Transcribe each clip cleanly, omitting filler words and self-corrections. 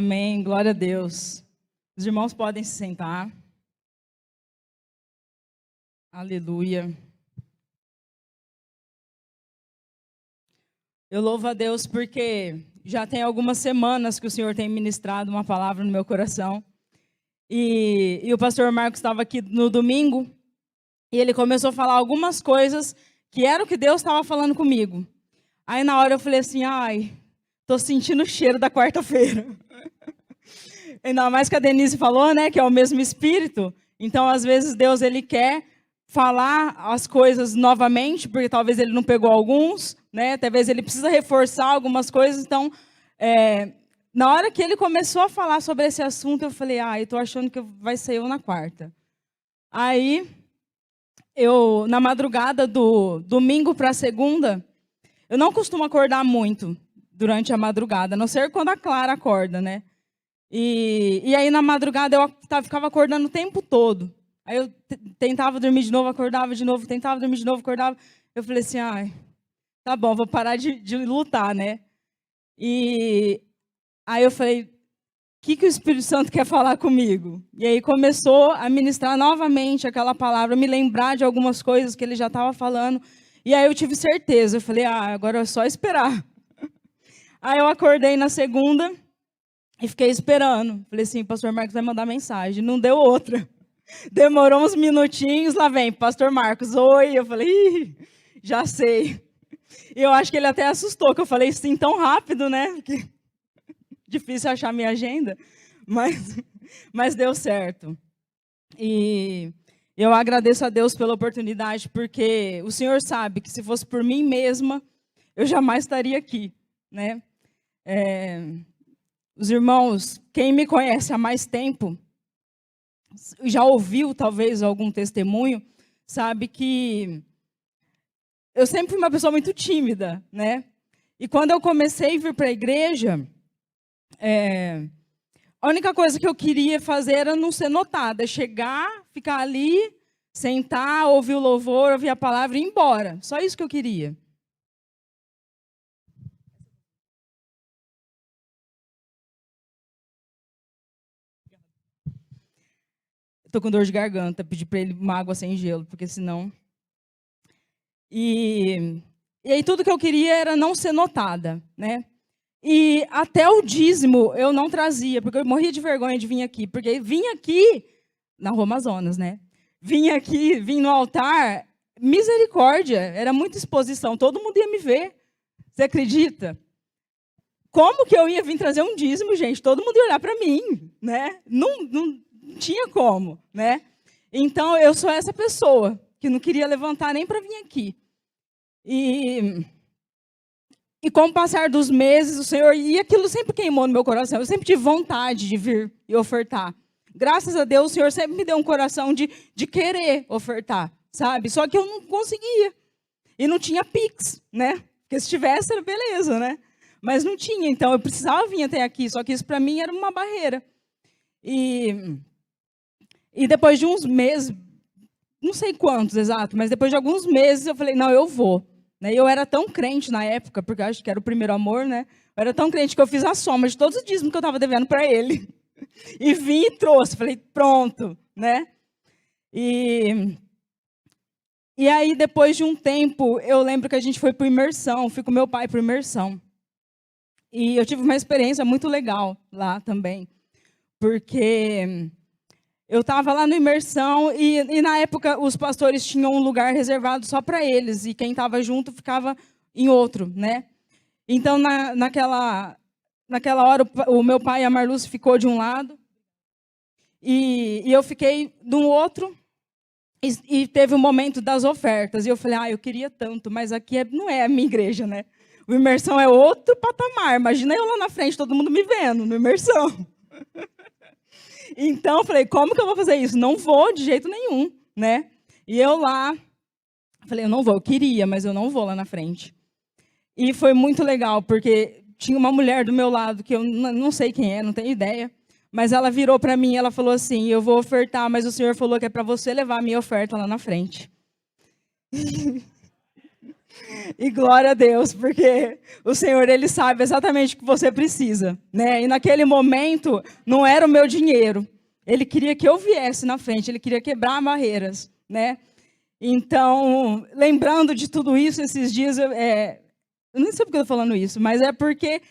Amém, glória a Deus. Os irmãos podem se sentar. Aleluia. Eu louvo a Deus porque já tem algumas semanas que o Senhor tem ministrado uma palavra no meu coração. E o pastor Marcos estava aqui no domingo e ele começou a falar algumas coisas que era o que Deus estava falando comigo. Aí na hora eu falei assim, tô sentindo o cheiro da quarta-feira. Ainda mais que a Denise falou, né, que é o mesmo Espírito. Então, às vezes, Deus ele quer falar as coisas novamente, porque talvez ele não pegou alguns, né? Talvez ele precisa reforçar algumas coisas. Então, na hora que ele começou a falar sobre esse assunto, eu falei, eu tô achando que vai ser eu na quarta. Aí, na madrugada do domingo para segunda, eu não costumo acordar muito durante a madrugada, a não ser quando a Clara acorda, né? E aí, na madrugada, eu ficava acordando o tempo todo. Aí eu tentava dormir de novo, acordava de novo, tentava dormir de novo, acordava. Eu falei assim, tá bom, vou parar de lutar, né? E aí eu falei, o que o Espírito Santo quer falar comigo? E aí começou a ministrar novamente aquela palavra, me lembrar de algumas coisas que ele já estava falando. E aí eu tive certeza, eu falei, agora é só esperar. Aí eu acordei na segunda e fiquei esperando. Falei assim, pastor Marcos vai mandar mensagem. Não deu outra. Demorou uns minutinhos, lá vem, pastor Marcos, oi. Eu falei, já sei. E eu acho que ele até assustou, que eu falei assim tão rápido, né? Porque difícil achar minha agenda, mas deu certo. E eu agradeço a Deus pela oportunidade, porque o Senhor sabe que se fosse por mim mesma, eu jamais estaria aqui, né? Os irmãos, quem me conhece há mais tempo, já ouviu talvez algum testemunho, sabe que eu sempre fui uma pessoa muito tímida, né? E quando eu comecei a vir para a igreja, a única coisa que eu queria fazer era não ser notada, chegar, ficar ali, sentar, ouvir o louvor, ouvir a palavra e ir embora. Só isso que eu queria. Estou com dor de garganta, pedi para ele uma água sem gelo, porque senão... E aí tudo que eu queria era não ser notada, né? E até o dízimo eu não trazia, porque eu morria de vergonha de vir aqui. Porque vim aqui, na Rua Amazonas, né? Vim no altar, misericórdia, era muita exposição, todo mundo ia me ver. Você acredita? Como que eu ia vir trazer um dízimo, gente? Todo mundo ia olhar para mim, né? Não tinha como, né? Então, eu sou essa pessoa que não queria levantar nem para vir aqui. E com o passar dos meses, o Senhor, e aquilo sempre queimou no meu coração, eu sempre tive vontade de vir e ofertar. Graças a Deus, o Senhor sempre me deu um coração de querer ofertar, sabe? Só que eu não conseguia. E não tinha Pix, né? Porque se tivesse, era beleza, né? Mas não tinha, então eu precisava vir até aqui, só que isso para mim era uma barreira. E depois de uns meses, não sei quantos exato, mas depois de alguns meses eu falei, não, eu vou. Eu era tão crente na época, porque eu acho que era o primeiro amor, né? Eu era tão crente que eu fiz a soma de todos os dízimos que eu estava devendo para ele. E vim e trouxe, falei, pronto, né? E aí, depois de um tempo, eu lembro que a gente foi para imersão, fui com meu pai para imersão. E eu tive uma experiência muito legal lá também, porque eu estava lá no imersão e na época os pastores tinham um lugar reservado só para eles e quem estava junto ficava em outro, né? Então, naquela hora, o meu pai e a Marluce ficou de um lado e eu fiquei do outro e teve um momento das ofertas. E eu falei, eu queria tanto, mas aqui não é a minha igreja, né? O imersão é outro patamar. Imagina eu lá na frente, todo mundo me vendo no imersão. Então, eu falei, como que eu vou fazer isso? Não vou de jeito nenhum, né? E eu lá, falei, eu não vou, eu queria, mas eu não vou lá na frente. E foi muito legal, porque tinha uma mulher do meu lado, que eu não sei quem é, não tenho ideia, mas ela virou para mim e ela falou assim, eu vou ofertar, mas o Senhor falou que é para você levar a minha oferta lá na frente. E glória a Deus, porque o Senhor, Ele sabe exatamente o que você precisa, né? E naquele momento, não era o meu dinheiro. Ele queria que eu viesse na frente, Ele queria quebrar barreiras, né? Então, lembrando de tudo isso, esses dias, eu nem sei porque eu estou falando isso, mas é porque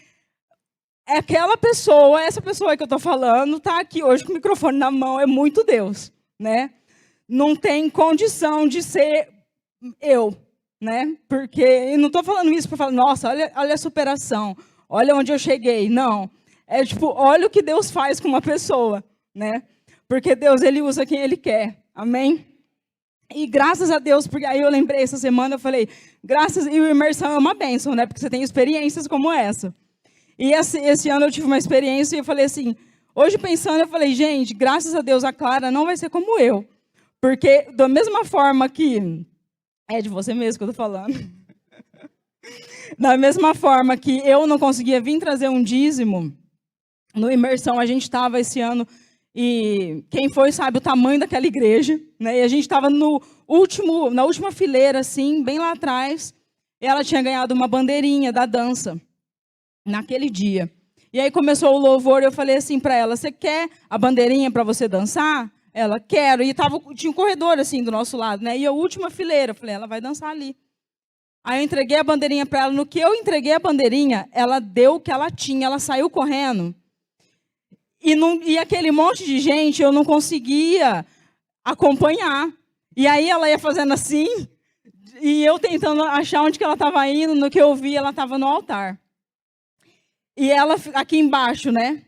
aquela pessoa, essa pessoa que eu estou falando, está aqui hoje com o microfone na mão, é muito Deus, né? Não tem condição de ser eu, né? Porque eu não estou falando isso para falar, nossa, olha a superação, olha onde eu cheguei. Não, é tipo, olha o que Deus faz com uma pessoa, né? Porque Deus, Ele usa quem Ele quer, amém? E graças a Deus, porque aí eu lembrei essa semana, eu falei, e o imersão é uma bênção, né? Porque você tem experiências como essa. E esse ano eu tive uma experiência e eu falei assim, hoje pensando, eu falei, gente, graças a Deus a Clara não vai ser como eu. Porque da mesma forma que... É de você mesmo que eu estou falando. Da mesma forma que eu não conseguia vir trazer um dízimo, no imersão a gente estava esse ano, e quem foi sabe o tamanho daquela igreja, né? E a gente estava na última fileira, assim, bem lá atrás, e ela tinha ganhado uma bandeirinha da dança, naquele dia. E aí começou o louvor, e eu falei assim para ela, você quer a bandeirinha para você dançar? Ela, quero. E tinha um corredor assim do nosso lado, né? E a última fileira, eu falei, ela vai dançar ali. Aí eu entreguei a bandeirinha para ela. No que eu entreguei a bandeirinha, ela deu o que ela tinha, ela saiu correndo. E aquele monte de gente, eu não conseguia acompanhar. E aí ela ia fazendo assim, e eu tentando achar onde que ela estava indo. No que eu vi, ela estava no altar. E ela, aqui embaixo, né?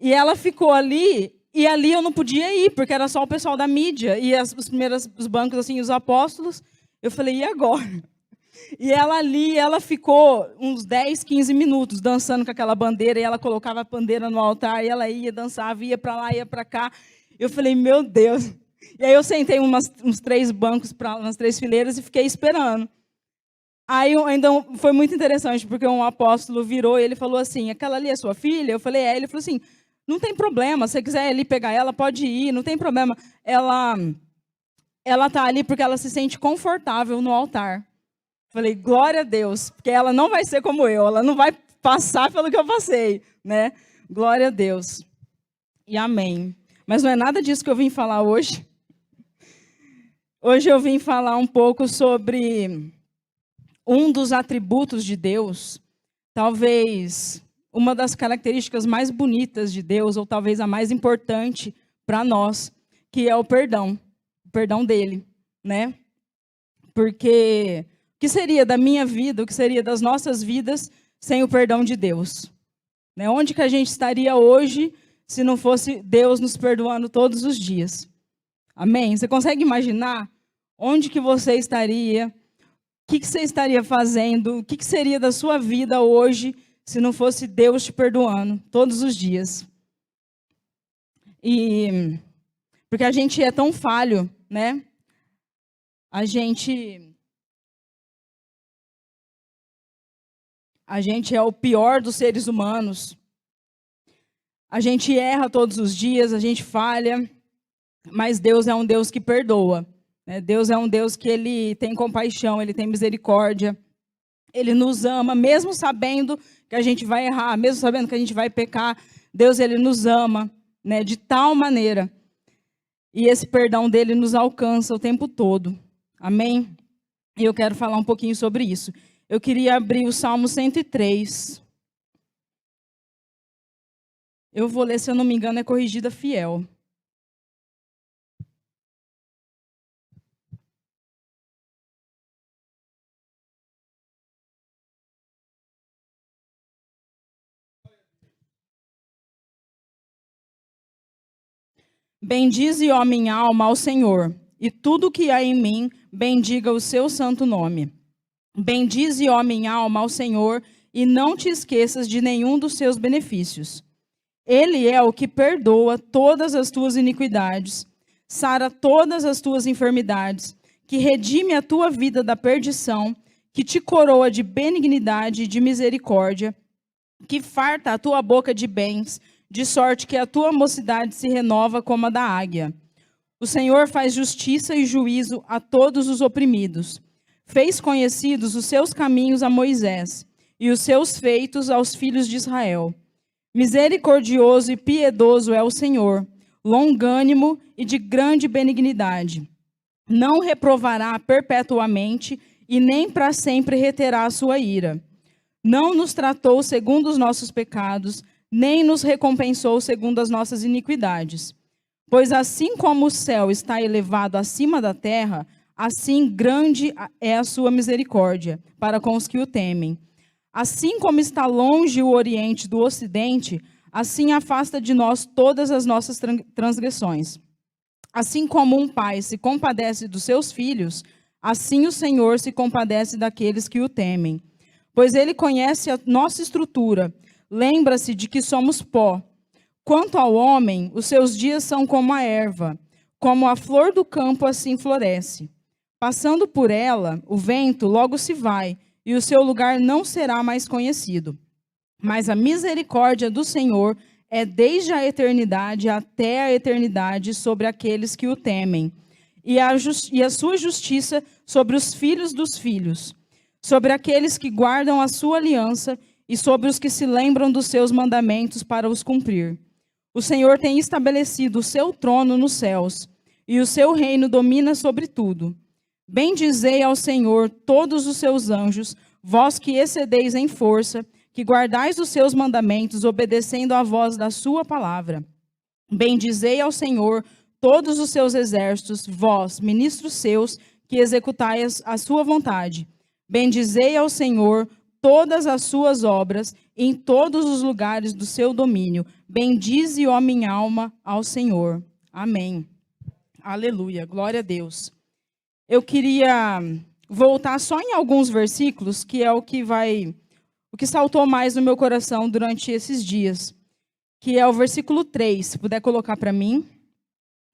E ela ficou ali, e ali eu não podia ir, porque era só o pessoal da mídia, e os bancos, assim, os apóstolos. Eu falei, e agora? E ela ali, ela ficou uns 10, 15 minutos dançando com aquela bandeira, e ela colocava a bandeira no altar, e ela ia, dançava, ia para lá, ia para cá. Eu falei, meu Deus. E aí eu sentei uns 3 bancos, umas 3 fileiras, e fiquei esperando. Aí ainda foi muito interessante, porque um apóstolo virou e ele falou assim, aquela ali é sua filha? Eu falei, é. Ele falou assim, não tem problema, se você quiser ali pegar ela, pode ir, não tem problema. Ela está ali porque ela se sente confortável no altar. Falei, glória a Deus, porque ela não vai ser como eu, ela não vai passar pelo que eu passei, né? Glória a Deus. E amém. Mas não é nada disso que eu vim falar hoje. Hoje eu vim falar um pouco sobre um dos atributos de Deus, talvez uma das características mais bonitas de Deus, ou talvez a mais importante para nós, que é o perdão dele, né? Porque o que seria da minha vida, o que seria das nossas vidas sem o perdão de Deus? Né? Onde que a gente estaria hoje se não fosse Deus nos perdoando todos os dias? Amém? Você consegue imaginar onde que você estaria? O que você estaria fazendo? O que seria da sua vida hoje se não fosse Deus te perdoando todos os dias? E porque a gente é tão falho, né? A gente é o pior dos seres humanos. A gente erra todos os dias, a gente falha, mas Deus é um Deus que perdoa. Né? Deus é um Deus que Ele tem compaixão, Ele tem misericórdia. Ele nos ama, mesmo sabendo que a gente vai errar, mesmo sabendo que a gente vai pecar. Deus, Ele nos ama, né, de tal maneira. E esse perdão dele nos alcança o tempo todo. Amém? E eu quero falar um pouquinho sobre isso. Eu queria abrir o Salmo 103. Eu vou ler, se eu não me engano, é Corrigida Fiel. Bendize, ó minha alma, ao Senhor, e tudo que há em mim, bendiga o seu santo nome. Bendize, ó minha alma, ao Senhor, e não te esqueças de nenhum dos seus benefícios. Ele é o que perdoa todas as tuas iniquidades, sara todas as tuas enfermidades, que redime a tua vida da perdição, que te coroa de benignidade e de misericórdia, que farta a tua boca de bens, de sorte que a tua mocidade se renova como a da águia. O Senhor faz justiça e juízo a todos os oprimidos. fez conhecidos os seus caminhos a Moisés e os seus feitos aos filhos de Israel. Misericordioso e piedoso é o Senhor, longânimo e de grande benignidade. Não reprovará perpetuamente e nem para sempre reterá a sua ira. Não nos tratou segundo os nossos pecados, nem nos recompensou segundo as nossas iniquidades. Pois assim como o céu está elevado acima da terra, assim grande é a sua misericórdia para com os que o temem. Assim como está longe o Oriente do Ocidente, assim afasta de nós todas as nossas transgressões. Assim como um pai se compadece dos seus filhos, assim o Senhor se compadece daqueles que o temem. Pois ele conhece a nossa estrutura, lembra-se de que somos pó. Quanto ao homem, os seus dias são como a erva, como a flor do campo assim floresce. Passando por ela, o vento logo se vai, e o seu lugar não será mais conhecido. Mas a misericórdia do Senhor é desde a eternidade até a eternidade sobre aqueles que o temem, e a sua justiça sobre os filhos dos filhos, sobre aqueles que guardam a sua aliança e sobre os que se lembram dos seus mandamentos para os cumprir. O Senhor tem estabelecido o seu trono nos céus, e o seu reino domina sobre tudo. Bendizei ao Senhor todos os seus anjos, vós que excedeis em força, que guardais os seus mandamentos, obedecendo à voz da sua palavra. Bendizei ao Senhor todos os seus exércitos, vós, ministros seus, que executais a sua vontade. Bendizei ao Senhor todas as suas obras, em todos os lugares do seu domínio. Bendize, ó minha alma, ao Senhor. Amém. Aleluia. Glória a Deus. Eu queria voltar só em alguns versículos, que é o que saltou mais no meu coração durante esses dias, que é o versículo 3, se puder colocar para mim,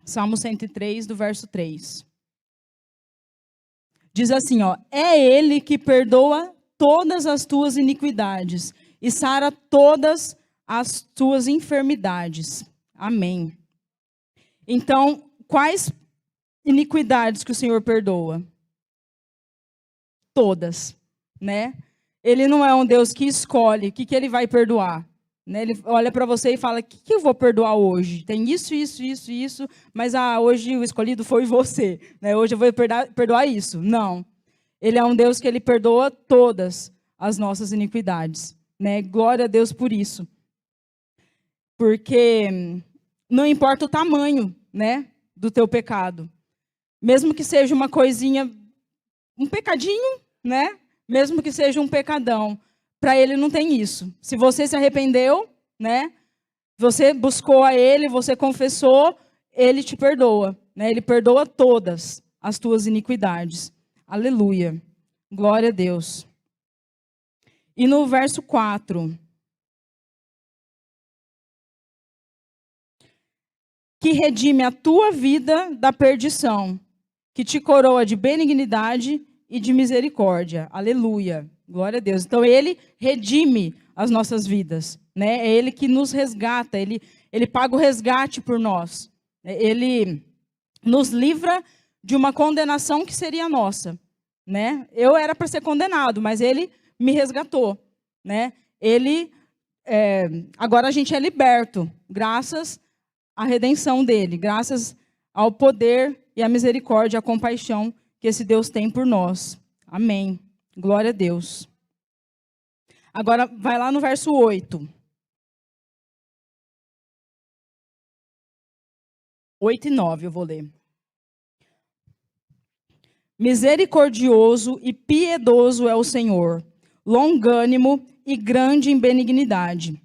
Salmo 103, do verso 3. Diz assim, ó: é ele que perdoa todas as tuas iniquidades e sara todas as tuas enfermidades. Amém. Então, quais iniquidades que o Senhor perdoa? Todas, né? Ele não é um Deus que escolhe o que ele vai perdoar, né? Ele olha para você e fala: o que eu vou perdoar hoje? Tem isso, mas hoje o escolhido foi você, né? Hoje eu vou perdoar isso. Não. Ele é um Deus que ele perdoa todas as nossas iniquidades, né? Glória a Deus por isso. Porque não importa o tamanho, né, do teu pecado. Mesmo que seja uma coisinha, um pecadinho, né? Mesmo que seja um pecadão, para ele não tem isso. Se você se arrependeu, né? Você buscou a ele, você confessou, ele te perdoa, né? Ele perdoa todas as tuas iniquidades. Aleluia. Glória a Deus. E no verso 4. Que redime a tua vida da perdição, que te coroa de benignidade e de misericórdia. Aleluia. Glória a Deus. Então, ele redime as nossas vidas, né? É ele que nos resgata, ele paga o resgate por nós. Ele nos livra de uma condenação que seria nossa, né? Eu era para ser condenado, mas ele me resgatou, né? Agora a gente é liberto, graças à redenção dele, graças ao poder e à misericórdia, à compaixão que esse Deus tem por nós. Amém. Glória a Deus. Agora, vai lá no verso 8. 8 e 9 eu vou ler. Misericordioso e piedoso é o Senhor, longânimo e grande em benignidade.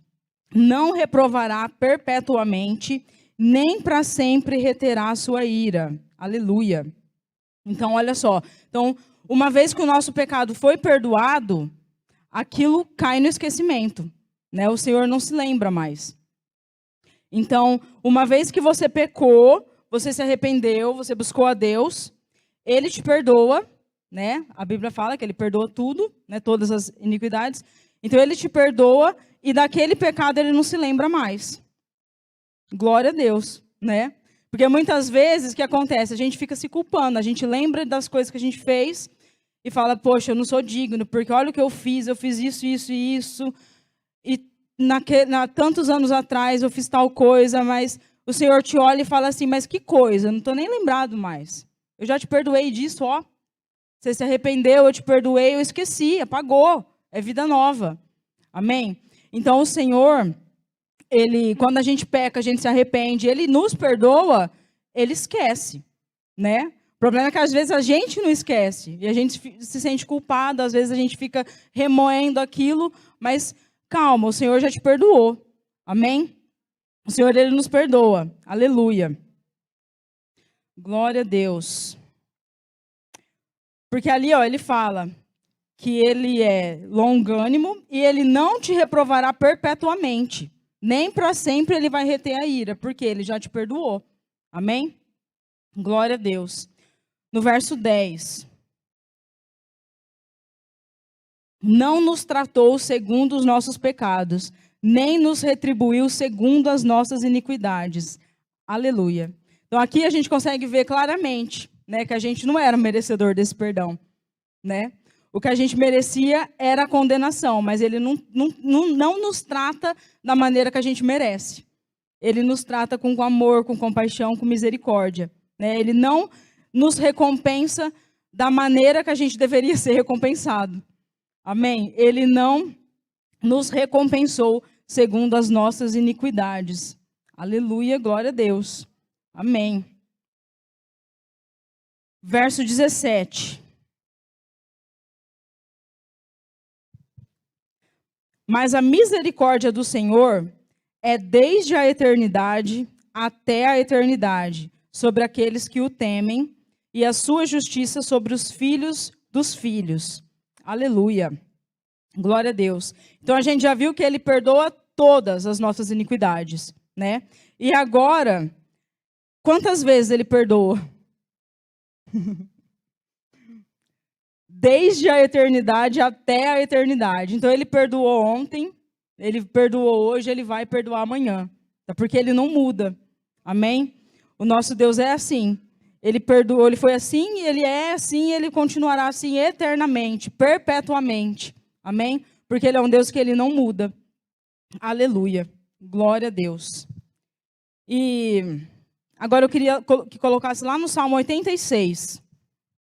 Não reprovará perpetuamente, nem para sempre reterá a sua ira. Aleluia. Então, olha só. Então, uma vez que o nosso pecado foi perdoado, aquilo cai no esquecimento, né? O Senhor não se lembra mais. Então, uma vez que você pecou, você se arrependeu, você buscou a Deus, ele te perdoa, né? A Bíblia fala que ele perdoa tudo, né? Todas as iniquidades. Então, ele te perdoa e daquele pecado ele não se lembra mais. Glória a Deus, né? Porque muitas vezes o que acontece? A gente fica se culpando, a gente lembra das coisas que a gente fez e fala, poxa, eu não sou digno, porque olha o que eu fiz isso, isso e isso, e tantos anos atrás eu fiz tal coisa, mas o Senhor te olha e fala assim, mas que coisa, não estou nem lembrado mais. Eu já te perdoei disso, ó. Você se arrependeu, eu te perdoei, eu esqueci, apagou. É vida nova. Amém? Então o Senhor, quando a gente peca, a gente se arrepende, Ele nos perdoa, Ele esquece, né? O problema é que às vezes a gente não esquece, e a gente se sente culpado, às vezes a gente fica remoendo aquilo, mas calma, o Senhor já te perdoou. Amém? O Senhor, Ele nos perdoa. Aleluia. Glória a Deus. Porque ali, ó, Ele fala que Ele é longânimo e Ele não te reprovará perpetuamente. Nem para sempre Ele vai reter a ira, porque Ele já te perdoou. Amém? Glória a Deus. No verso 10. Não nos tratou segundo os nossos pecados, nem nos retribuiu segundo as nossas iniquidades. Aleluia. Então aqui a gente consegue ver claramente, né, que a gente não era merecedor desse perdão, né? O que a gente merecia era a condenação, mas Ele não nos trata da maneira que a gente merece. Ele nos trata com amor, com compaixão, com misericórdia, né? Ele não nos recompensa da maneira que a gente deveria ser recompensado. Amém? Ele não nos recompensou segundo as nossas iniquidades. Aleluia, glória a Deus. Amém. Verso 17. Mas a misericórdia do Senhor é desde a eternidade até a eternidade sobre aqueles que o temem, e a sua justiça sobre os filhos dos filhos. Aleluia. Glória a Deus. Então a gente já viu que Ele perdoa todas as nossas iniquidades, né? E agora, quantas vezes Ele perdoa? Desde a eternidade até a eternidade. Então Ele perdoou ontem, Ele perdoou hoje, Ele vai perdoar amanhã. Porque Ele não muda. Amém? O nosso Deus é assim. Ele perdoou, Ele foi assim, Ele é assim, Ele continuará assim eternamente, perpetuamente. Amém? Porque Ele é um Deus que Ele não muda. Aleluia. Glória a Deus. E agora eu queria que colocasse lá no Salmo 86,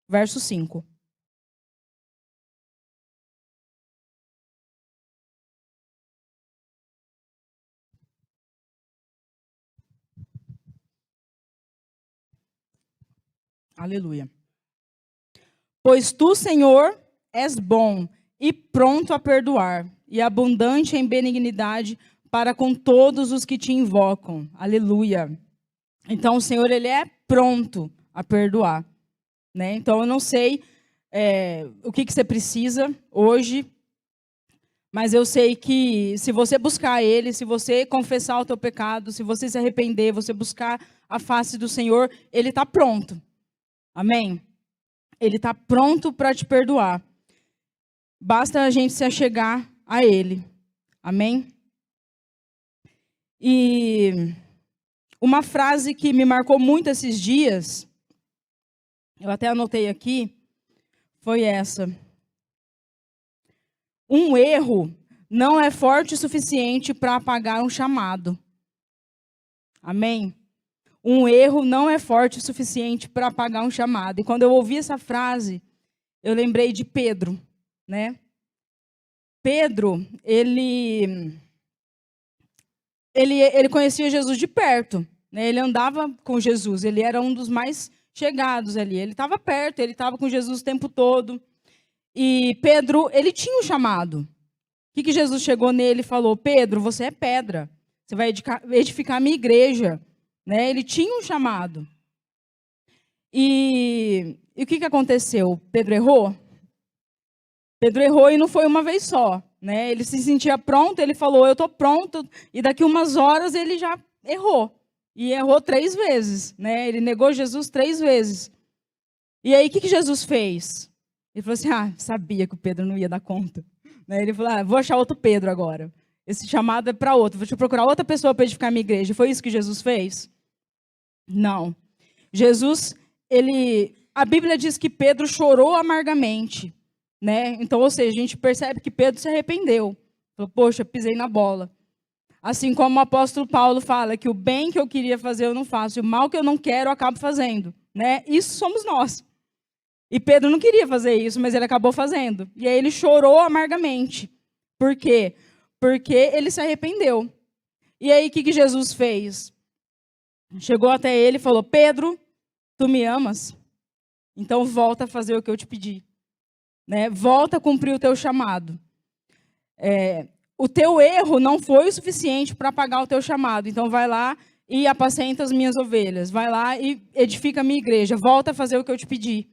verso 5. Aleluia. Pois tu, Senhor, és bom e pronto a perdoar, e abundante em benignidade para com todos os que te invocam. Aleluia. Então, o Senhor, Ele é pronto a perdoar, né? Então, eu não sei o que você precisa hoje, mas eu sei que se você buscar Ele, se você confessar o teu pecado, se você se arrepender, você buscar a face do Senhor, Ele está pronto. Amém? Ele está pronto para te perdoar. Basta a gente se achegar a Ele. Amém? E uma frase que me marcou muito esses dias, eu até anotei aqui, foi essa. Um erro não é forte o suficiente para apagar um chamado. Amém? Um erro não é forte o suficiente para apagar um chamado. E quando eu ouvi essa frase, eu lembrei de Pedro, né? Pedro, ele conhecia Jesus de perto, né? Ele andava com Jesus, ele era um dos mais chegados ali. Ele estava perto, ele estava com Jesus o tempo todo. E Pedro, ele tinha um chamado. O que Jesus chegou nele e falou? Pedro, você é pedra. Você vai edificar a minha igreja. Né? Ele tinha um chamado. E o que aconteceu? Pedro errou? Pedro errou e não foi uma vez só. Né? Ele se sentia pronto, ele falou, eu estou pronto. E daqui umas horas ele já errou. E errou 3 vezes. Né? Ele negou Jesus 3 vezes. E aí o que Jesus fez? Ele falou assim, sabia que o Pedro não ia dar conta. Né? Ele falou, vou achar outro Pedro agora. Esse chamado é para outro. Vou procurar outra pessoa para edificar a minha igreja. Foi isso que Jesus fez? Não. Jesus, ele a Bíblia diz que Pedro chorou amargamente, né? Então, ou seja, a gente percebe que Pedro se arrependeu. Falou, poxa, pisei na bola. Assim como o apóstolo Paulo fala que o bem que eu queria fazer eu não faço, e o mal que eu não quero eu acabo fazendo, né? Isso somos nós. E Pedro não queria fazer isso, mas ele acabou fazendo. E aí ele chorou amargamente. Por quê? Porque ele se arrependeu. E aí o que Jesus fez? Chegou até ele e falou, Pedro, tu me amas? Então volta a fazer o que eu te pedi. Né? Volta a cumprir o teu chamado. O teu erro não foi o suficiente para pagar o teu chamado. Então vai lá e apacenta as minhas ovelhas. Vai lá e edifica a minha igreja. Volta a fazer o que eu te pedi.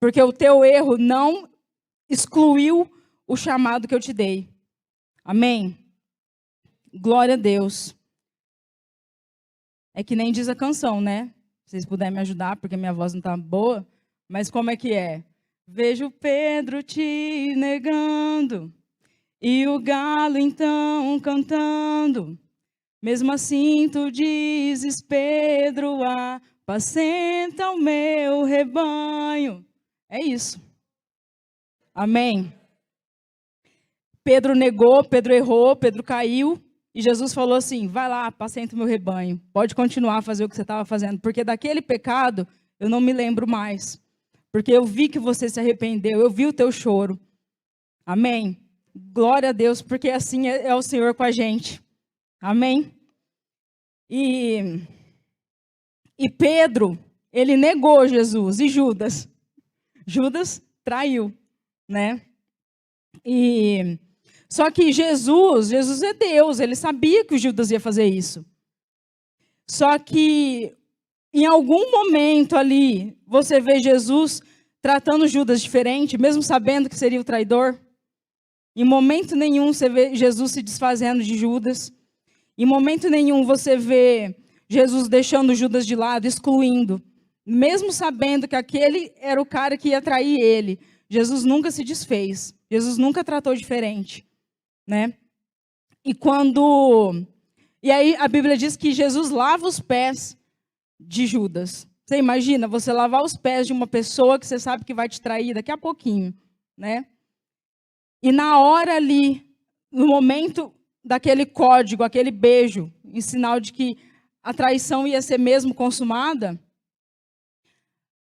Porque o teu erro não excluiu o chamado que eu te dei. Amém? Glória a Deus. É que nem diz a canção, né? Se vocês puderem me ajudar, porque minha voz não está boa. Mas como é que é? Vejo Pedro te negando, e o galo então cantando. Mesmo assim tu dizes, Pedro, apacenta o meu rebanho. É isso. Amém? Pedro negou, Pedro errou, Pedro caiu. E Jesus falou assim, vai lá, apacenta o meu rebanho. Pode continuar a fazer o que você estava fazendo. Porque daquele pecado eu não me lembro mais. Porque eu vi que você se arrependeu, eu vi o teu choro. Amém? Glória a Deus, porque assim é o Senhor com a gente. Amém? E Pedro, ele negou Jesus. E Judas? Judas traiu, né? Só que Jesus é Deus, ele sabia que o Judas ia fazer isso. Só que em algum momento ali, você vê Jesus tratando Judas diferente, mesmo sabendo que seria o traidor. Em momento nenhum você vê Jesus se desfazendo de Judas. Em momento nenhum você vê Jesus deixando Judas de lado, excluindo. Mesmo sabendo que aquele era o cara que ia trair ele, Jesus nunca se desfez. Jesus nunca tratou diferente, né? E aí a Bíblia diz que Jesus lava os pés de Judas. Você imagina você lavar os pés de uma pessoa que você sabe que vai te trair daqui a pouquinho, né? E na hora ali, no momento daquele código, aquele beijo, em sinal de que a traição ia ser mesmo consumada,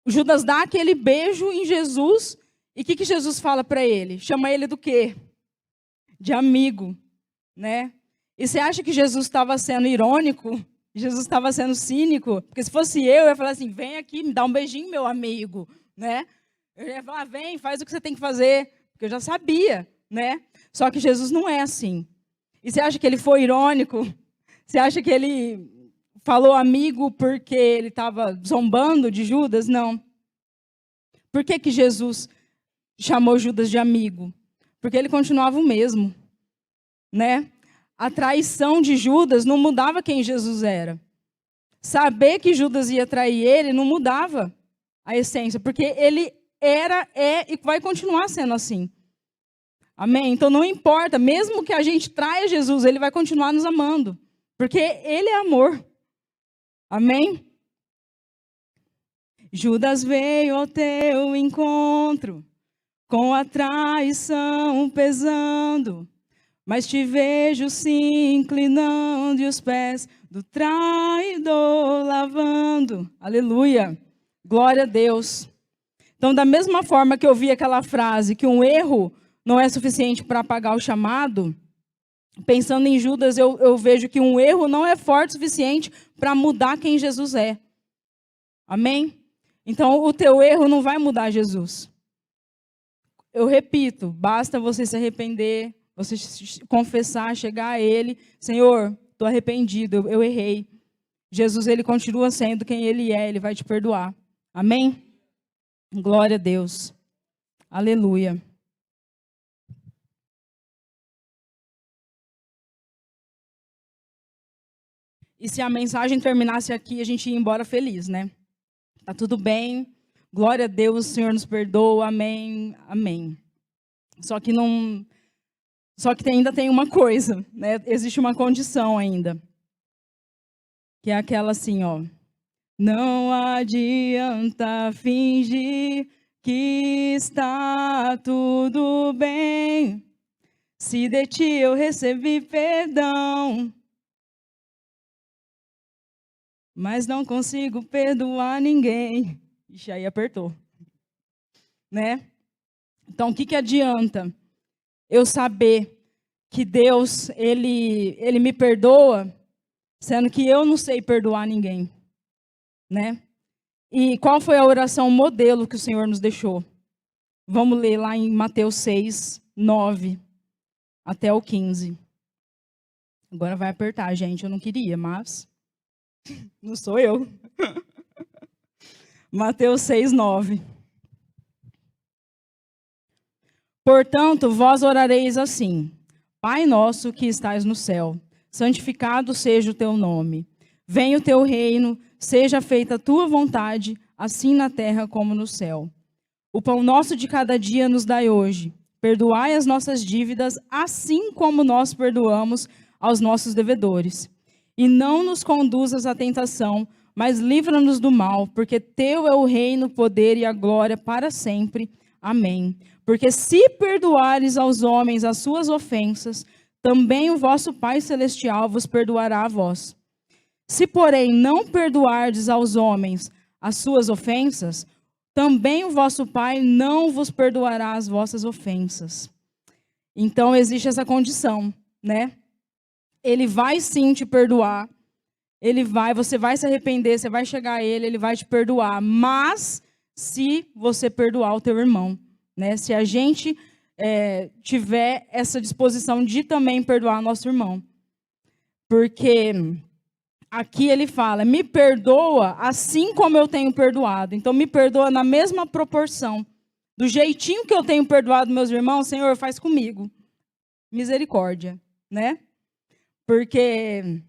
Judas dá aquele beijo em Jesus, e o que Jesus fala para ele? Chama ele do quê? De amigo, né? E você acha que Jesus estava sendo irônico? Jesus estava sendo cínico? Porque se fosse eu ia falar assim, vem aqui, me dá um beijinho, meu amigo, né? Eu ia falar, vem, faz o que você tem que fazer, porque eu já sabia, né? Só que Jesus não é assim. E você acha que ele foi irônico? Você acha que ele falou amigo porque ele estava zombando de Judas? Não. Por que Jesus chamou Judas de amigo? Porque ele continuava o mesmo, né? A traição de Judas não mudava quem Jesus era. Saber que Judas ia trair ele não mudava a essência, porque ele era, é e vai continuar sendo assim. Amém? Então não importa, mesmo que a gente traia Jesus, ele vai continuar nos amando, porque ele é amor. Amém? Judas veio ao teu encontro, com a traição pesando, mas te vejo se inclinando e os pés do traidor lavando. Aleluia. Glória a Deus. Então, da mesma forma que eu vi aquela frase, que um erro não é suficiente para apagar o chamado, pensando em Judas, eu vejo que um erro não é forte o suficiente para mudar quem Jesus é. Amém? Então, o teu erro não vai mudar Jesus. Eu repito, basta você se arrepender, você confessar, chegar a Ele. Senhor, estou arrependido, eu errei. Jesus, Ele continua sendo quem Ele é, Ele vai te perdoar. Amém? Glória a Deus. Aleluia. E se a mensagem terminasse aqui, a gente ia embora feliz, né? Tá tudo bem. Glória a Deus, o Senhor nos perdoa. Amém. Amém. Só que ainda tem uma coisa, né? Existe uma condição ainda. Que é aquela assim, ó. Não adianta fingir que está tudo bem. Se de ti eu recebi perdão, mas não consigo perdoar ninguém. Ixi, aí apertou, né? Então, o que adianta eu saber que Deus, ele me perdoa, sendo que eu não sei perdoar ninguém, né? E qual foi a oração modelo que o Senhor nos deixou? Vamos ler lá em Mateus 6, 9 até o 15. Agora vai apertar, gente. Eu não queria, mas não sou eu. Mateus 6, 9. Portanto, vós orareis assim: Pai nosso que estais no céu, santificado seja o teu nome. Venha o teu reino, seja feita a tua vontade, assim na terra como no céu. O pão nosso de cada dia nos dai hoje. Perdoai as nossas dívidas, assim como nós perdoamos aos nossos devedores. E não nos conduzas à tentação, mas livra-nos do mal, porque teu é o reino, o poder e a glória para sempre. Amém. Porque se perdoares aos homens as suas ofensas, também o vosso Pai Celestial vos perdoará a vós. Se, porém, não perdoardes aos homens as suas ofensas, também o vosso Pai não vos perdoará as vossas ofensas. Então, existe essa condição, né? Ele vai sim te perdoar, você vai se arrepender, você vai chegar a ele vai te perdoar, mas se você perdoar o teu irmão, né? Se a gente tiver essa disposição de também perdoar nosso irmão. Porque aqui ele fala, me perdoa assim como eu tenho perdoado. Então, me perdoa na mesma proporção. Do jeitinho que eu tenho perdoado meus irmãos, Senhor, faz comigo. Misericórdia, né? Porque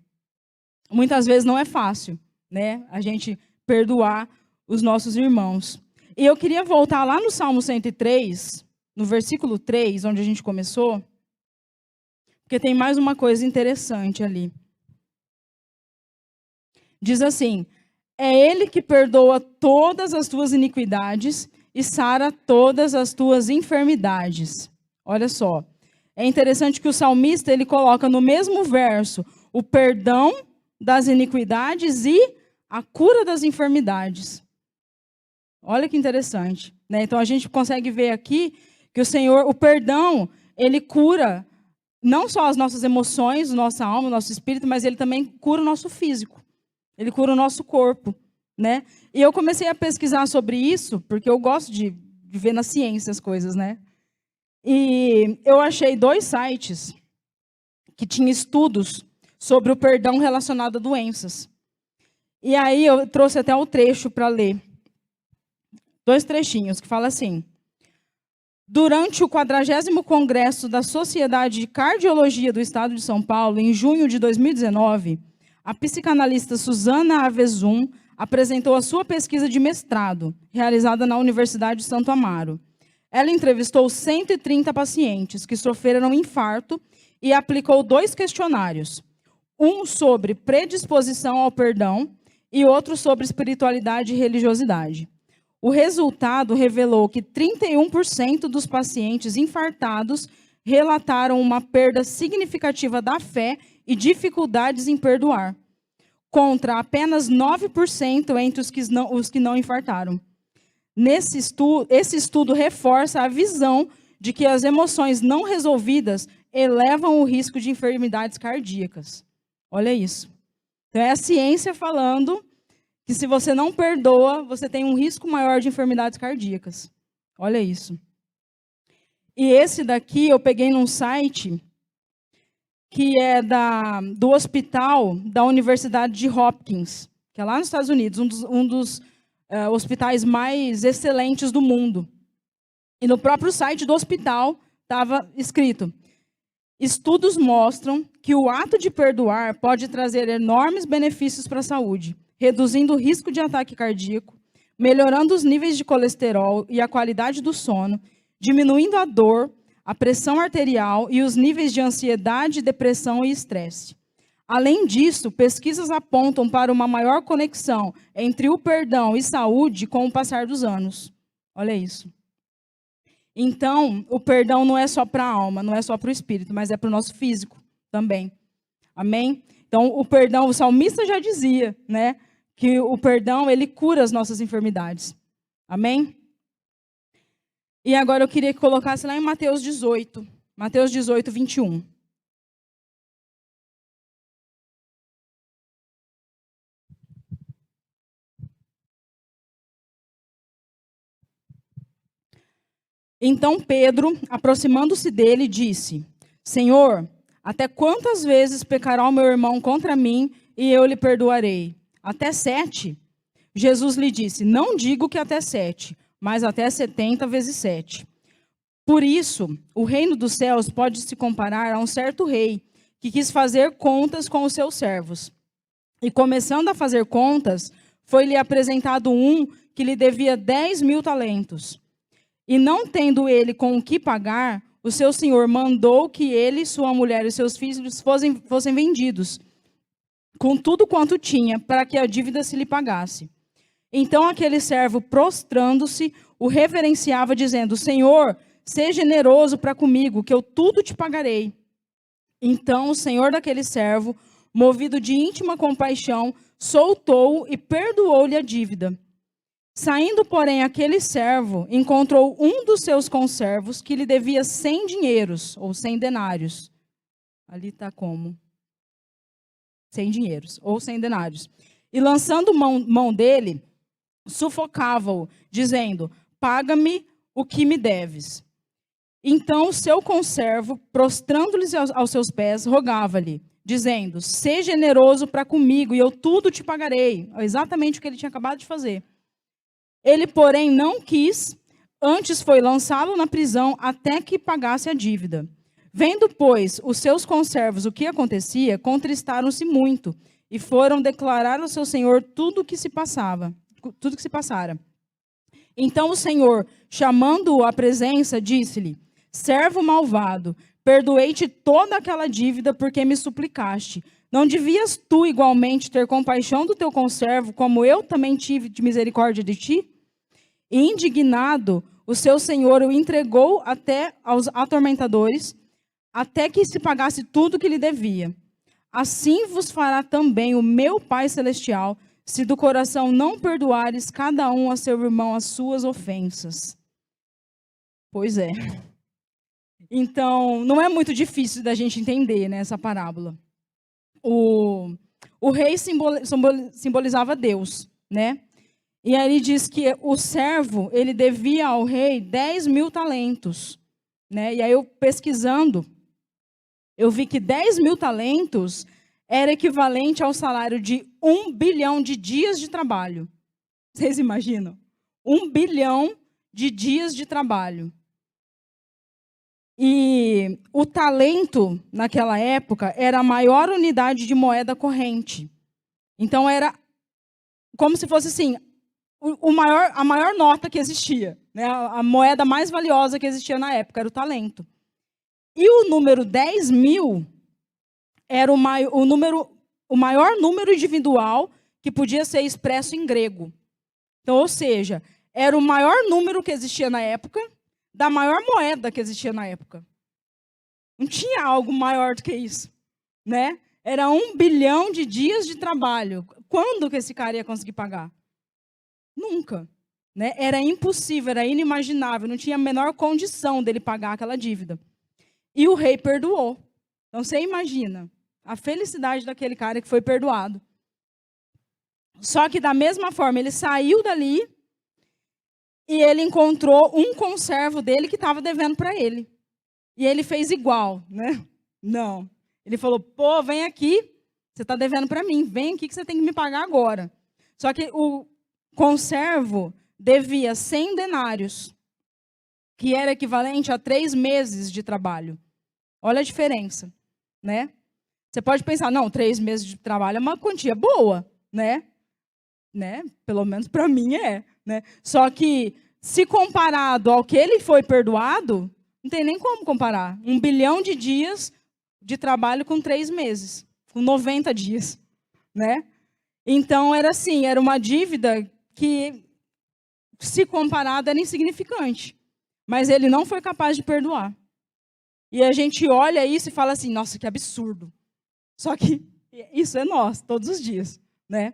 muitas vezes não é fácil, né? A gente perdoar os nossos irmãos. E eu queria voltar lá no Salmo 103, no versículo 3, onde a gente começou, porque tem mais uma coisa interessante ali. Diz assim, é Ele que perdoa todas as tuas iniquidades e sara todas as tuas enfermidades. Olha só, é interessante que o salmista, ele coloca no mesmo verso o perdão das iniquidades e a cura das enfermidades. Olha que interessante, né? Então a gente consegue ver aqui que o Senhor, o perdão, ele cura não só as nossas emoções, nossa alma, nosso espírito, mas ele também cura o nosso físico. Ele cura o nosso corpo, né? E eu comecei a pesquisar sobre isso, porque eu gosto de ver na ciência as coisas, né? E eu achei 2 sites que tinham estudos sobre o perdão relacionado a doenças. E aí eu trouxe até um trecho para ler. 2 trechinhos que fala assim: durante o 40º Congresso da Sociedade de Cardiologia do Estado de São Paulo, em junho de 2019, a psicanalista Susana Avezum apresentou a sua pesquisa de mestrado, realizada na Universidade de Santo Amaro. Ela entrevistou 130 pacientes que sofreram infarto e aplicou 2 questionários. Um sobre predisposição ao perdão e outro sobre espiritualidade e religiosidade. O resultado revelou que 31% dos pacientes infartados relataram uma perda significativa da fé e dificuldades em perdoar, contra apenas 9% entre os que não infartaram. Esse estudo reforça a visão de que as emoções não resolvidas elevam o risco de enfermidades cardíacas. Olha isso. Então, é a ciência falando que se você não perdoa, você tem um risco maior de enfermidades cardíacas. Olha isso. E esse daqui eu peguei num site que é do hospital da Universidade de Hopkins, que é lá nos Estados Unidos, um dos hospitais mais excelentes do mundo. E no próprio site do hospital estava escrito: estudos mostram que o ato de perdoar pode trazer enormes benefícios para a saúde, reduzindo o risco de ataque cardíaco, melhorando os níveis de colesterol e a qualidade do sono, diminuindo a dor, a pressão arterial e os níveis de ansiedade, depressão e estresse. Além disso, pesquisas apontam para uma maior conexão entre o perdão e saúde com o passar dos anos. Olha isso. Então, o perdão não é só para a alma, não é só para o espírito, mas é para o nosso físico também. Amém? Então, o perdão, o salmista já dizia, né, que o perdão, ele cura as nossas enfermidades. Amém? E agora eu queria que colocasse lá em Mateus 18. Mateus 18, 21. Então Pedro, aproximando-se dele, disse: Senhor, até quantas vezes pecará o meu irmão contra mim e eu lhe perdoarei? Até 7? Jesus lhe disse: Não digo que até 7, mas até 70 vezes 7. Por isso, o reino dos céus pode se comparar a um certo rei que quis fazer contas com os seus servos. E começando a fazer contas, foi-lhe apresentado um que lhe devia 10.000 talentos. E não tendo ele com o que pagar, o seu senhor mandou que ele, sua mulher e seus filhos fossem vendidos, com tudo quanto tinha, para que a dívida se lhe pagasse. Então aquele servo, prostrando-se, o reverenciava, dizendo: Senhor, seja generoso para comigo, que eu tudo te pagarei. Então o senhor daquele servo, movido de íntima compaixão, soltou-o e perdoou-lhe a dívida. Saindo, porém, aquele servo encontrou um dos seus conservos que lhe devia 100 dinheiros, ou 100 denários. Ali está como? 100 dinheiros, ou 100 denários. E lançando mão dele, sufocava-o, dizendo: Paga-me o que me deves. Então o seu conservo, prostrando-lhe aos seus pés, rogava-lhe, dizendo: Seja generoso para comigo, e eu tudo te pagarei. Exatamente o que ele tinha acabado de fazer. Ele, porém, não quis, antes foi lançá-lo na prisão até que pagasse a dívida. Vendo, pois, os seus conservos o que acontecia, contristaram-se muito e foram declarar ao seu senhor tudo que se passara. Então o senhor, chamando-o à presença, disse-lhe: Servo malvado, perdoei-te toda aquela dívida porque me suplicaste. Não devias tu igualmente ter compaixão do teu conservo, como eu também tive de misericórdia de ti? E indignado, o seu senhor o entregou até aos atormentadores, até que se pagasse tudo que lhe devia. Assim vos fará também o meu Pai Celestial, se do coração não perdoares cada um a seu irmão as suas ofensas. Pois é. Então, não é muito difícil da gente entender, né, essa parábola. O rei simbolizava Deus, né? E aí diz que o servo, ele devia ao rei 10.000 talentos, né? E aí eu pesquisando, eu vi que 10.000 talentos era equivalente ao salário de 1 bilhão de dias de trabalho. Vocês imaginam? 1 bilhão de dias de trabalho. E o talento, naquela época, era a maior unidade de moeda corrente. Então, era como se fosse assim, a maior nota que existia, né? A moeda mais valiosa que existia na época era o talento. E o número 10.000 era o maior número individual que podia ser expresso em grego. Então, ou seja, era o maior número que existia na época, da maior moeda que existia na época. Não tinha algo maior do que isso, né? Era 1 bilhão de dias de trabalho. Quando que esse cara ia conseguir pagar? Nunca, né? Era impossível, era inimaginável, não tinha a menor condição dele pagar aquela dívida. E o rei perdoou. Então você imagina a felicidade daquele cara que foi perdoado. Só que da mesma forma, ele saiu dali e ele encontrou um conservo dele que estava devendo para ele. E ele fez igual, né? Não. Ele falou: pô, vem aqui, você está devendo para mim, vem aqui que você tem que me pagar agora. Só que o conservo devia 100 denários, que era equivalente a 3 meses de trabalho. Olha a diferença, né? Você pode pensar, não, 3 meses de trabalho é uma quantia boa, né? Pelo menos para mim é, né? Só que, se comparado ao que ele foi perdoado, não tem nem como comparar. 1 bilhão de dias de trabalho com 3 meses. com 90 dias, né? Então, era assim, era uma dívida que, se comparada, era insignificante. Mas ele não foi capaz de perdoar. E a gente olha isso e fala assim, nossa, que absurdo. Só que isso é nós, todos os dias, né?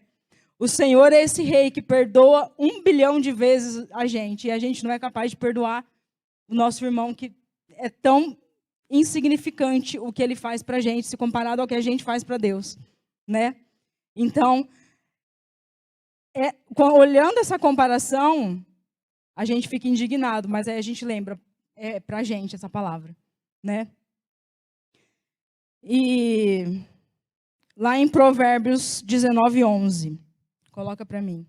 O Senhor é esse rei que perdoa 1 bilhão de vezes a gente. E a gente não é capaz de perdoar o nosso irmão, que é tão insignificante o que ele faz para a gente, se comparado ao que a gente faz para Deus, né? Então, olhando essa comparação, a gente fica indignado, mas aí a gente lembra, para a gente essa palavra, né? E lá em Provérbios 19:11, coloca para mim.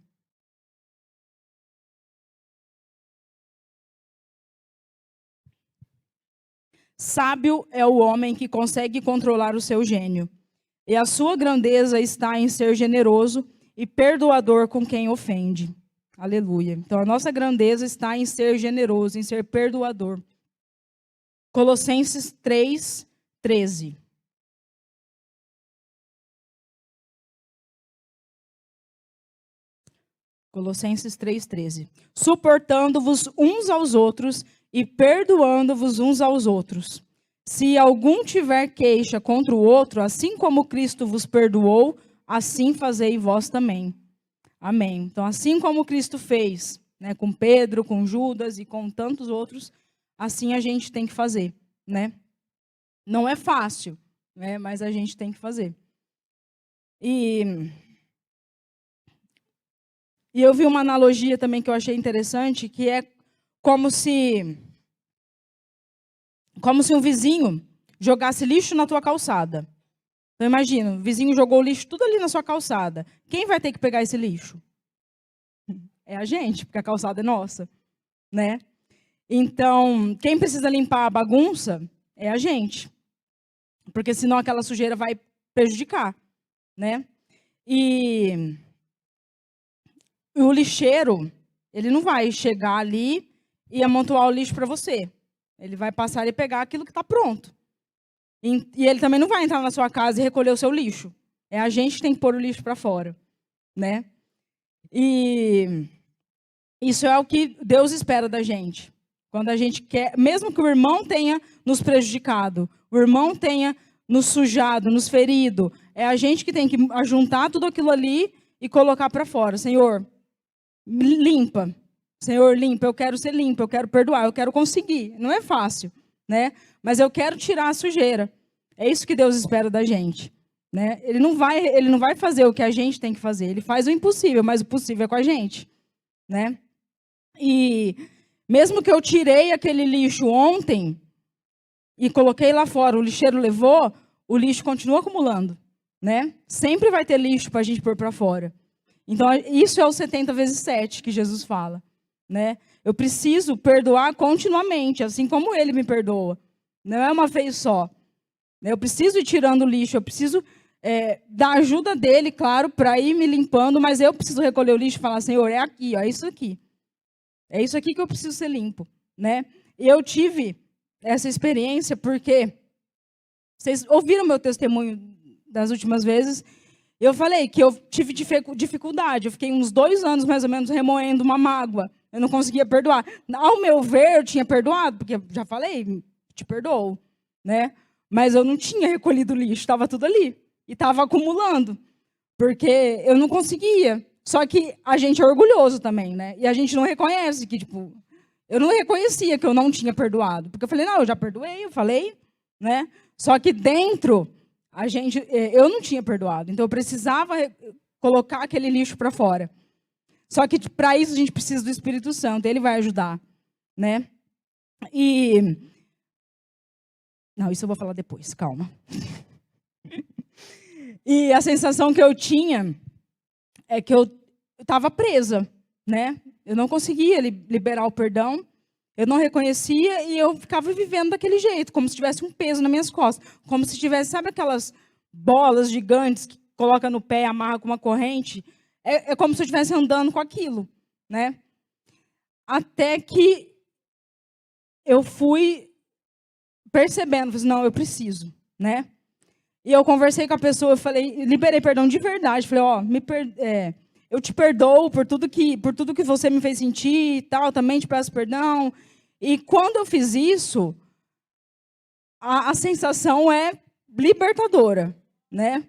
Sábio é o homem que consegue controlar o seu gênio, e a sua grandeza está em ser generoso e perdoador com quem ofende. Aleluia. Então, a nossa grandeza está em ser generoso, em ser perdoador. Colossenses 3:13. Colossenses 3:13. Suportando-vos uns aos outros e perdoando-vos uns aos outros. Se algum tiver queixa contra o outro, assim como Cristo vos perdoou, assim fazei vós também. Amém. Então, assim como Cristo fez, né, com Pedro, com Judas e com tantos outros, assim a gente tem que fazer, né? Não é fácil, né, mas a gente tem que fazer. E eu vi uma analogia também que eu achei interessante, que é como se um vizinho jogasse lixo na tua calçada. Então, imagina, o vizinho jogou o lixo tudo ali na sua calçada. Quem vai ter que pegar esse lixo? É a gente, porque a calçada é nossa, né? Então, quem precisa limpar a bagunça é a gente. Porque senão aquela sujeira vai prejudicar, né? E o lixeiro, ele não vai chegar ali e amontoar o lixo para você. Ele vai passar e pegar aquilo que está pronto. E ele também não vai entrar na sua casa e recolher o seu lixo. É a gente que tem que pôr o lixo para fora, né? E isso é o que Deus espera da gente. Quando a gente quer, mesmo que o irmão tenha nos prejudicado, o irmão tenha nos sujado, nos ferido, é a gente que tem que ajuntar tudo aquilo ali e colocar para fora. Senhor, limpa. Senhor, limpa. Eu quero ser limpa, eu quero perdoar, eu quero conseguir. Não é fácil, né? Mas eu quero tirar a sujeira. É isso que Deus espera da gente, né? Ele não vai fazer o que a gente tem que fazer. Ele faz o impossível, mas o possível é com a gente, né? E mesmo que eu tirei aquele lixo ontem e coloquei lá fora, o lixeiro levou, o lixo continua acumulando, né? Sempre vai ter lixo para a gente pôr para fora. Então, isso é o 70 vezes 7 que Jesus fala, né? Eu preciso perdoar continuamente, assim como Ele me perdoa. Não é uma vez só. Eu preciso ir tirando o lixo, eu preciso da ajuda dEle, claro, para ir me limpando, mas eu preciso recolher o lixo e falar, Senhor, é aqui, ó, é isso aqui. É isso aqui que eu preciso ser limpo, né? E eu tive essa experiência porque vocês ouviram meu testemunho das últimas vezes. Eu falei que eu tive dificuldade. Eu fiquei uns 2 anos, mais ou menos, remoendo uma mágoa. Eu não conseguia perdoar. Ao meu ver, eu tinha perdoado, porque já falei, te perdoo, né? Mas eu não tinha recolhido o lixo, estava tudo ali. E estava acumulando, porque eu não conseguia. Só que a gente é orgulhoso também, né? E a gente não reconhece que, tipo, eu não reconhecia que eu não tinha perdoado. Porque eu falei, não, eu já perdoei, eu falei, né? Só que dentro, eu não tinha perdoado. Então, eu precisava colocar aquele lixo para fora. Só que, para isso, a gente precisa do Espírito Santo. Ele vai ajudar, né? Não, isso eu vou falar depois, calma. E a sensação que eu tinha é que eu estava presa, né? Eu não conseguia liberar o perdão, eu não reconhecia e eu ficava vivendo daquele jeito, como se tivesse um peso nas minhas costas, como se tivesse, sabe aquelas bolas gigantes que coloca no pé e amarra com uma corrente? É como se eu estivesse andando com aquilo, né? Até que eu fui percebendo, não, eu preciso, né? E eu conversei com a pessoa, eu falei, liberei perdão de verdade. Falei, ó, eu te perdoo por tudo que você me fez sentir e tal, também te peço perdão. E quando eu fiz isso, a sensação é libertadora, né?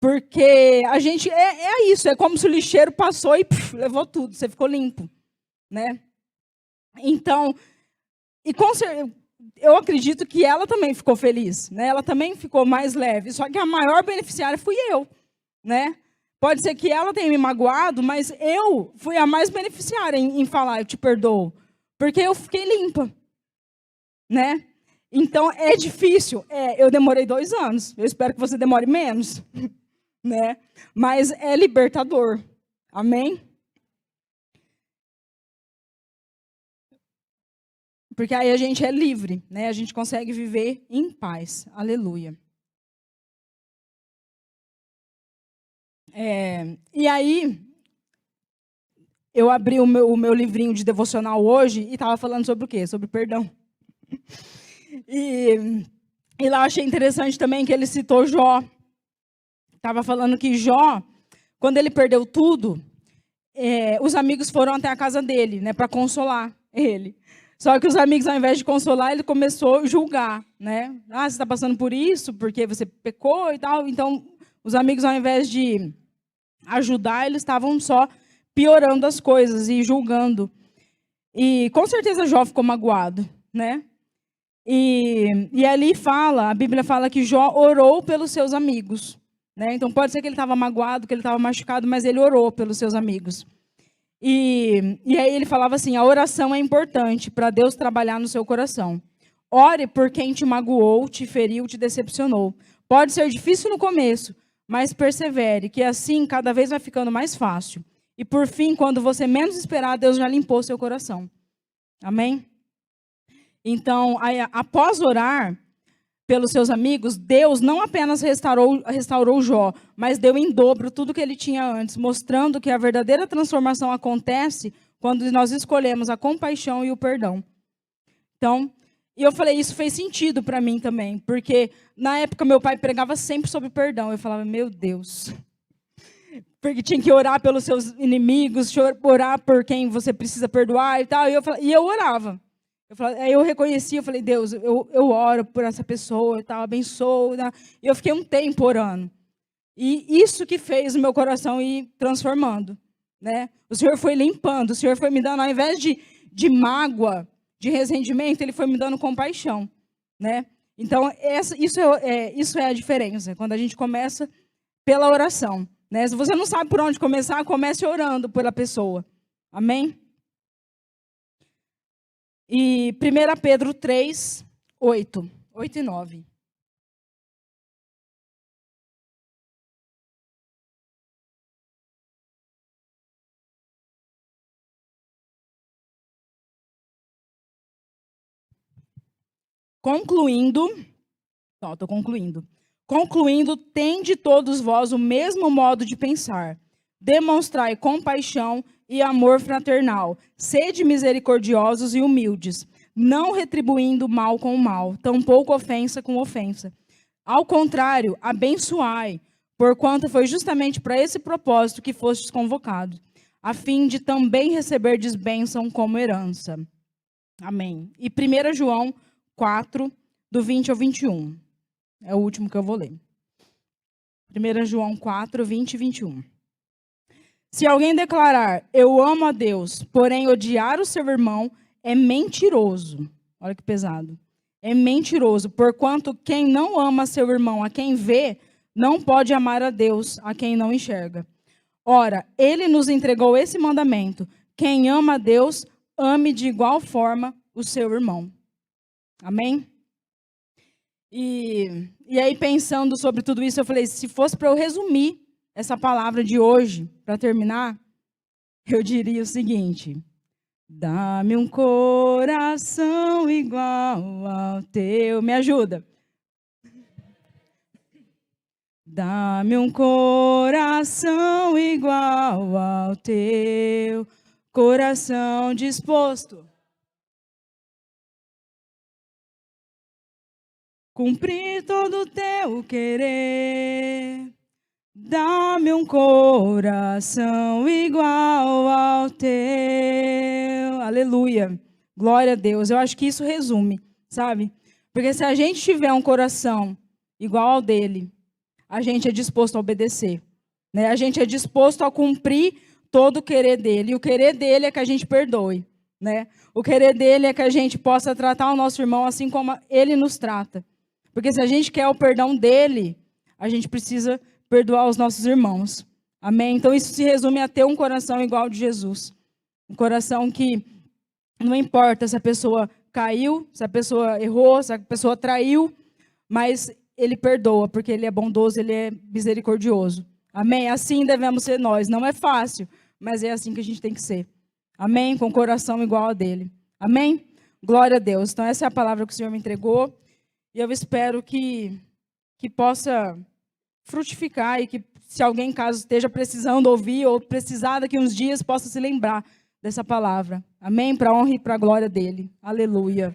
Porque a gente é isso, é como se o lixeiro passou e levou tudo, você ficou limpo, né? Então, eu acredito que ela também ficou feliz, né? Ela também ficou mais leve, só que a maior beneficiária fui eu, né? Pode ser que ela tenha me magoado, mas eu fui a mais beneficiária em falar, eu te perdoo, porque eu fiquei limpa, né? Então, é difícil. Eu demorei 2 anos, eu espero que você demore menos, né? Mas é libertador, amém? Porque aí a gente é livre, né? A gente consegue viver em paz. Aleluia. E aí, eu abri o meu livrinho de devocional hoje e estava falando sobre o quê? Sobre perdão. E lá eu achei interessante também que ele citou Jó. Estava falando que Jó, quando ele perdeu tudo, os amigos foram até a casa dele, né, para consolar ele. Só que os amigos, ao invés de consolar, ele começou a julgar, né? Ah, você está passando por isso porque você pecou e tal. Então, os amigos, ao invés de ajudar, eles estavam só piorando as coisas e julgando. E com certeza Jó ficou magoado, né? E ali a Bíblia fala que Jó orou pelos seus amigos, né? Então pode ser que ele estava magoado, que ele estava machucado, mas ele orou pelos seus amigos. E aí ele falava assim, a oração é importante para Deus trabalhar no seu coração. Ore por quem te magoou, te feriu, te decepcionou. Pode ser difícil no começo, mas persevere, que assim cada vez vai ficando mais fácil. E por fim, quando você menos esperar, Deus já limpou seu coração. Amém? Então, após orar pelos seus amigos, Deus não apenas restaurou Jó, mas deu em dobro tudo que ele tinha antes, mostrando que a verdadeira transformação acontece quando nós escolhemos a compaixão e o perdão. Então, e eu falei, isso fez sentido para mim também, porque na época meu pai pregava sempre sobre perdão. Eu falava, meu Deus, porque tinha que orar pelos seus inimigos, orar por quem você precisa perdoar e tal. E eu orava. Aí eu reconheci, eu falei, Deus, eu oro por essa pessoa e tal, abençoo. Né? E eu fiquei um tempo orando. E isso que fez o meu coração ir transformando. Né? O Senhor foi limpando, o Senhor foi me dando, ao invés de mágoa, de ressentimento, Ele foi me dando compaixão. Né? Então, isso é a diferença, quando a gente começa pela oração. Né? Se você não sabe por onde começar, comece orando pela pessoa. Amém? E 1 Pedro 3, 8 e 9. Estou concluindo. Concluindo, tende todos vós o mesmo modo de pensar. Demonstrai compaixão e amor fraternal. Sede misericordiosos e humildes, não retribuindo mal com mal, tampouco ofensa com ofensa. Ao contrário, abençoai, porquanto foi justamente para esse propósito que fostes convocados, a fim de também receberdes bênção como herança. Amém. E 1 João 4, do 20 ao 21. É o último que eu vou ler. 1 João 4, 20 e 21. Se alguém declarar, eu amo a Deus, porém odiar o seu irmão, é mentiroso. Olha que pesado. É mentiroso, porquanto quem não ama seu irmão, a quem vê, não pode amar a Deus, a quem não enxerga. Ora, ele nos entregou esse mandamento: quem ama a Deus, ame de igual forma o seu irmão. Amém? E aí, pensando sobre tudo isso, eu falei, se fosse para eu resumir essa palavra de hoje, para terminar, eu diria o seguinte: dá-me um coração igual ao teu. Me ajuda. Dá-me um coração igual ao teu, coração disposto. cumprir todo o teu querer. Dá-me um coração igual ao teu. Aleluia. Glória a Deus. Eu acho que isso resume, sabe? Porque se a gente tiver um coração igual ao dele, a gente é disposto a obedecer, né? A gente é disposto a cumprir todo o querer dele. E o querer dele é que a gente perdoe, né? O querer dele é que a gente possa tratar o nosso irmão assim como ele nos trata. Porque se a gente quer o perdão dele, a gente precisa perdoar os nossos irmãos. Amém? Então isso se resume a ter um coração igual ao de Jesus. Um coração que não importa se a pessoa caiu, se a pessoa errou, se a pessoa traiu, mas ele perdoa, porque ele é bondoso, ele é misericordioso. Amém? Assim devemos ser nós. Não é fácil, mas é assim que a gente tem que ser. Amém? Com o coração igual a dele. Amém? Glória a Deus. Então essa é a palavra que o Senhor me entregou. E eu espero que possa frutificar e que se alguém, caso esteja precisando ouvir ou precisar daqui uns dias, possa se lembrar dessa palavra. Amém? Para a honra e para a glória dele. Aleluia.